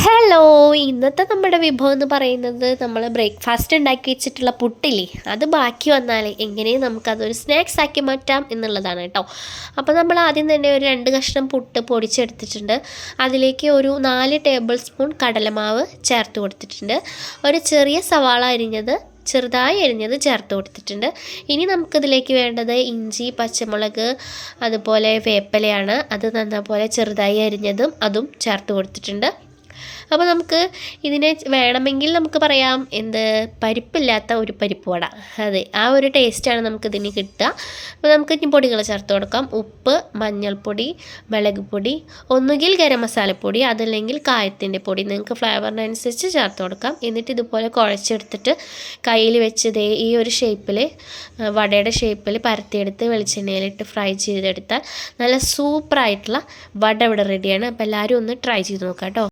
Hello, ഇന്നത്തെ നമ്മുടെ വിഭവം എന്ന് പറയുന്നത് നമ്മൾ ബ്രേക്ക്ഫാസ്റ്റ് ഉണ്ടാക്കി വെച്ചിട്ടുള്ള പുട്ടില്ലേ, അത് ബാക്കി വന്നാൽ എങ്ങനെയും നമുക്കതൊരു സ്നാക്സ് ആക്കി മാറ്റാം എന്നുള്ളതാണ് കേട്ടോ. അപ്പോൾ നമ്മൾ ആദ്യം തന്നെ ഒരു 2 കഷ്ണം പുട്ട് പൊടിച്ചെടുത്തിട്ടുണ്ട്. അതിലേക്ക് ഒരു 4 ടേബിൾ സ്പൂൺ കടലമാവ് ചേർത്ത് കൊടുത്തിട്ടുണ്ട്. ഒരു ചെറിയ സവാള ചെറുതായി അരിഞ്ഞത് ചേർത്ത് കൊടുത്തിട്ടുണ്ട്. ഇനി നമുക്കിതിലേക്ക് വേണ്ടത് ഇഞ്ചി, പച്ചമുളക്, അതുപോലെ വേപ്പിലയാണ്. അത് നല്ലപോലെ ചെറുതായി അരിഞ്ഞതും അതും ചേർത്ത് കൊടുത്തിട്ടുണ്ട്. അപ്പോൾ നമുക്ക് ഇതിനെ വേണമെങ്കിൽ നമുക്ക് പറയാം പരിപ്പില്ലാത്ത ഒരു പരിപ്പ് വട. അതെ, ആ ഒരു ടേസ്റ്റാണ് നമുക്കിതിന് കിട്ടുക. അപ്പോൾ നമുക്ക് ഇനി പൊടികൾ ചേർത്ത് കൊടുക്കാം. ഉപ്പ്, മഞ്ഞൾപ്പൊടി, മുളക് പൊടി, ഒന്നുകിൽ ഗരം മസാലപ്പൊടി, അതല്ലെങ്കിൽ കായത്തിൻ്റെ പൊടി, നിങ്ങൾക്ക് ഫ്ലേവറിനനുസരിച്ച് ചേർത്ത് കൊടുക്കാം. എന്നിട്ട് ഇതുപോലെ കുഴച്ചെടുത്തിട്ട് കയ്യിൽ വെച്ച് ഈ ഒരു ഷേപ്പിൽ, വടയുടെ ഷേപ്പിൽ പരത്തിയെടുത്ത് വെളിച്ചെണ്ണയിലിട്ട് ഫ്രൈ ചെയ്തെടുത്താൽ നല്ല സൂപ്പറായിട്ടുള്ള വട ഇവിടെ റെഡിയാണ്. അപ്പോൾ എല്ലാവരും ഒന്ന് ട്രൈ ചെയ്ത് നോക്കാം കേട്ടോ.